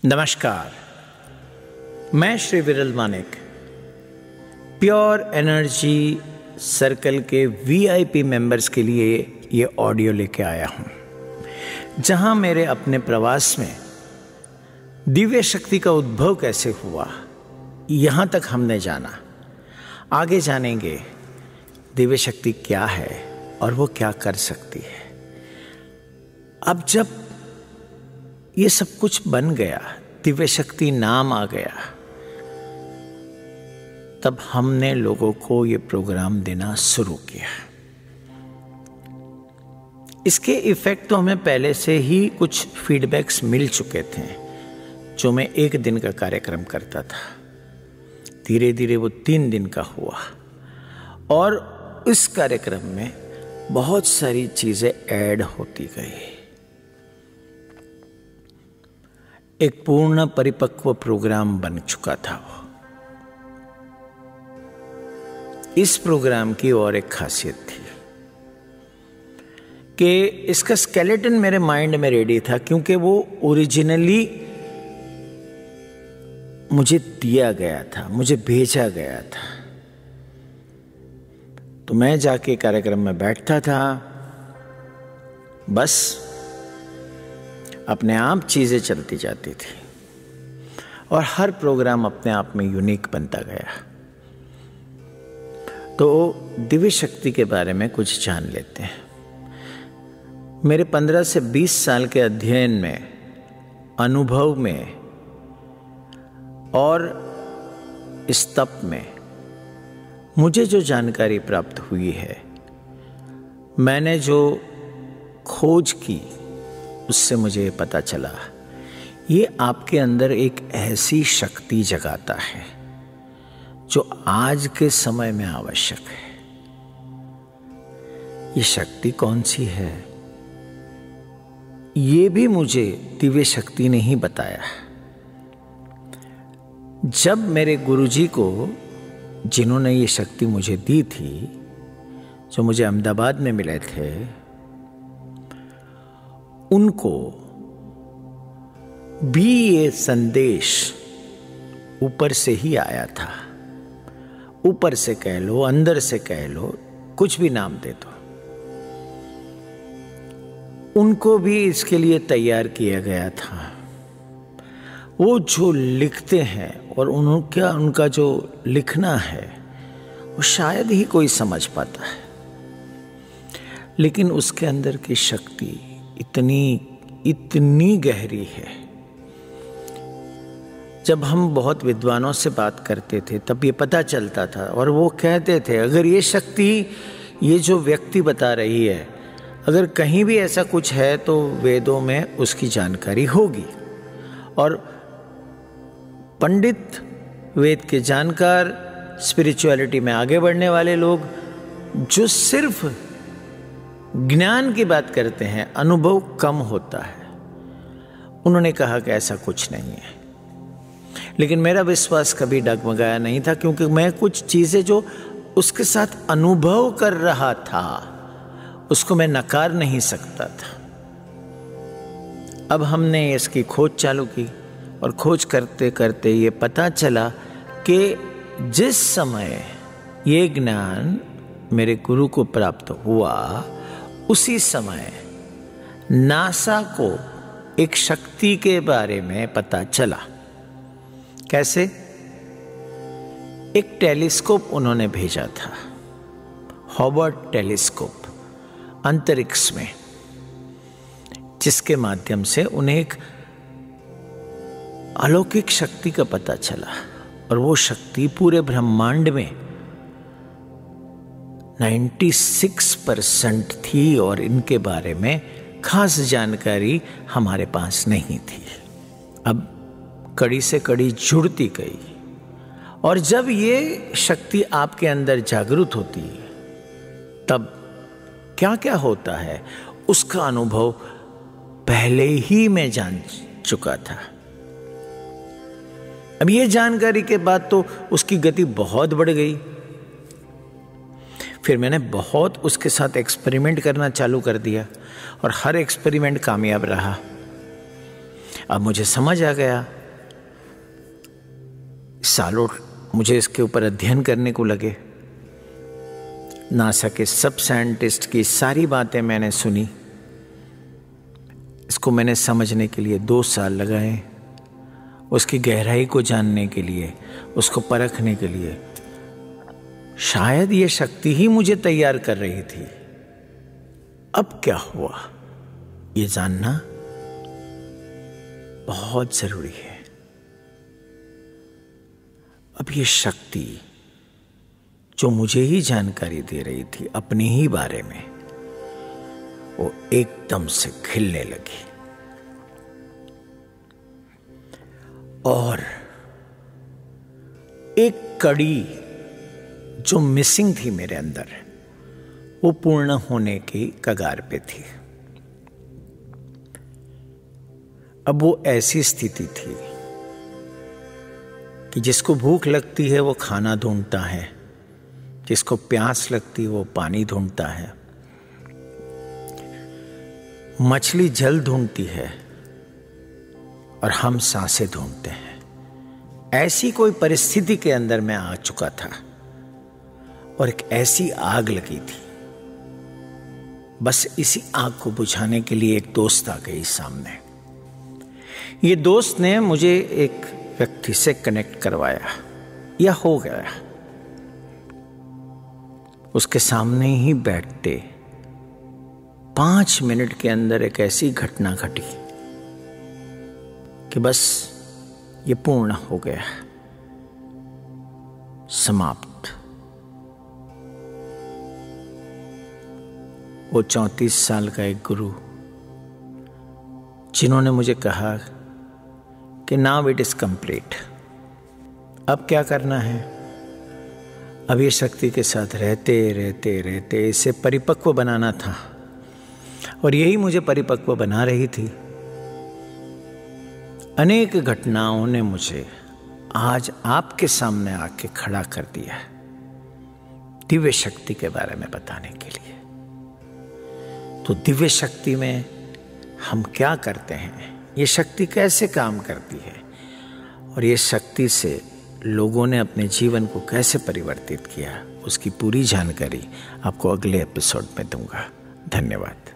नमस्कार, मैं श्री विरल मानिक प्योर एनर्जी सर्कल के वीआईपी मेंबर्स के लिए ये ऑडियो लेके आया हूँ, जहाँ मेरे अपने प्रवास में दिव्य शक्ति का उद्भव कैसे हुआ, यहाँ तक हमने जाना। आगे जानेंगे दिव्य शक्ति क्या है और वो क्या कर सकती है। अब जब ये सब कुछ बन गया, दिव्य शक्ति नाम आ गया, तब हमने लोगों को ये प्रोग्राम देना शुरू किया। इसके इफेक्ट तो हमें पहले से ही कुछ फीडबैक्स मिल चुके थे, जो मैं 1 दिन का कार्यक्रम करता था। धीरे धीरे वो 3 दिन का हुआ और इस कार्यक्रम में बहुत सारी चीजें ऐड होती गई। एक पूर्ण परिपक्व प्रोग्राम बन चुका था वो। इस प्रोग्राम की और एक खासियत थी कि इसका स्केलेटन मेरे माइंड में रेडी था, क्योंकि वो ओरिजिनली मुझे दिया गया था, मुझे भेजा गया था। तो मैं जाके कार्यक्रम में बैठता था, बस अपने आप चीजें चलती जाती थी और हर प्रोग्राम अपने आप में यूनिक बनता गया। तो दिव्य शक्ति के बारे में कुछ जान लेते हैं। मेरे 15 से 20 साल के अध्ययन में, अनुभव में और इस तप में मुझे जो जानकारी प्राप्त हुई है, मैंने जो खोज की, उससे मुझे पता चला ये आपके अंदर एक ऐसी शक्ति जगाता है जो आज के समय में आवश्यक है। ये शक्ति कौन सी है, ये भी मुझे दिव्य शक्ति ने ही बताया। जब मेरे गुरुजी को, जिन्होंने ये शक्ति मुझे दी थी, जो मुझे अहमदाबाद में मिले थे, उनको भी ये संदेश ऊपर से ही आया था। ऊपर से कह लो, अंदर से कह लो, कुछ भी नाम दे दो। उनको भी इसके लिए तैयार किया गया था। वो जो लिखते हैं और उनका जो लिखना है, वो शायद ही कोई समझ पाता है, लेकिन उसके अंदर की शक्ति इतनी गहरी है। जब हम बहुत विद्वानों से बात करते थे तब ये पता चलता था, और वो कहते थे अगर ये शक्ति, ये जो व्यक्ति बता रही है, अगर कहीं भी ऐसा कुछ है तो वेदों में उसकी जानकारी होगी। और पंडित, वेद के जानकार, स्पिरिचुअलिटी में आगे बढ़ने वाले लोग जो सिर्फ ज्ञान की बात करते हैं, अनुभव कम होता है, उन्होंने कहा कि ऐसा कुछ नहीं है। लेकिन मेरा विश्वास कभी डगमगाया नहीं था, क्योंकि मैं कुछ चीजें जो उसके साथ अनुभव कर रहा था, उसको मैं नकार नहीं सकता था। अब हमने इसकी खोज चालू की और खोज करते करते ये पता चला कि जिस समय ये ज्ञान मेरे गुरु को प्राप्त हुआ, उसी समय नासा को एक शक्ति के बारे में पता चला। कैसे? एक टेलीस्कोप उन्होंने भेजा था, हॉबर्ट टेलीस्कोप, अंतरिक्ष में, जिसके माध्यम से उन्हें एक अलौकिक शक्ति का पता चला। और वो शक्ति पूरे ब्रह्मांड में 96% थी और इनके बारे में खास जानकारी हमारे पास नहीं थी। अब कड़ी से कड़ी जुड़ती गई, और जब ये शक्ति आपके अंदर जागृत होती है, तब क्या क्या होता है उसका अनुभव पहले ही मैं जान चुका था। अब ये जानकारी के बाद तो उसकी गति बहुत बढ़ गई। फिर मैंने बहुत उसके साथ एक्सपेरिमेंट करना चालू कर दिया और हर एक्सपेरिमेंट कामयाब रहा। अब मुझे समझ आ गया। सालों मुझे इसके ऊपर अध्ययन करने को लगे। नासा के सब साइंटिस्ट की सारी बातें मैंने सुनी। इसको मैंने समझने के लिए 2 साल लगाए, उसकी गहराई को जानने के लिए, उसको परखने के लिए। शायद ये शक्ति ही मुझे तैयार कर रही थी। अब क्या हुआ, ये जानना बहुत जरूरी है। अब ये शक्ति जो मुझे ही जानकारी दे रही थी अपने ही बारे में, वो एकदम से खिलने लगी और एक कड़ी जो मिसिंग थी मेरे अंदर, वो पूर्ण होने की कगार पे थी। अब वो ऐसी स्थिति थी कि जिसको भूख लगती है वो खाना ढूंढता है, जिसको प्यास लगती है वो पानी ढूंढता है, मछली जल ढूंढती है और हम सांसें ढूंढते हैं। ऐसी कोई परिस्थिति के अंदर मैं आ चुका था और एक ऐसी आग लगी थी। बस इसी आग को बुझाने के लिए एक दोस्त आ गई सामने। ये दोस्त ने मुझे एक व्यक्ति से कनेक्ट करवाया, या हो गया। उसके सामने ही बैठते 5 मिनट के अंदर एक ऐसी घटना घटी कि बस ये पूर्ण हो गया, समाप्त। वो 34 साल का एक गुरु, जिन्होंने मुझे कहा कि नाउ इट इज कंप्लीट। अब क्या करना है? अब ये शक्ति के साथ रहते रहते रहते इसे परिपक्व बनाना था, और यही मुझे परिपक्व बना रही थी। अनेक घटनाओं ने मुझे आज आपके सामने आके खड़ा कर दिया है, दिव्य शक्ति के बारे में बताने के लिए। तो दिव्य शक्ति में हम क्या करते हैं, ये शक्ति कैसे काम करती है, और ये शक्ति से लोगों ने अपने जीवन को कैसे परिवर्तित किया, उसकी पूरी जानकारी आपको अगले एपिसोड में दूंगा। धन्यवाद।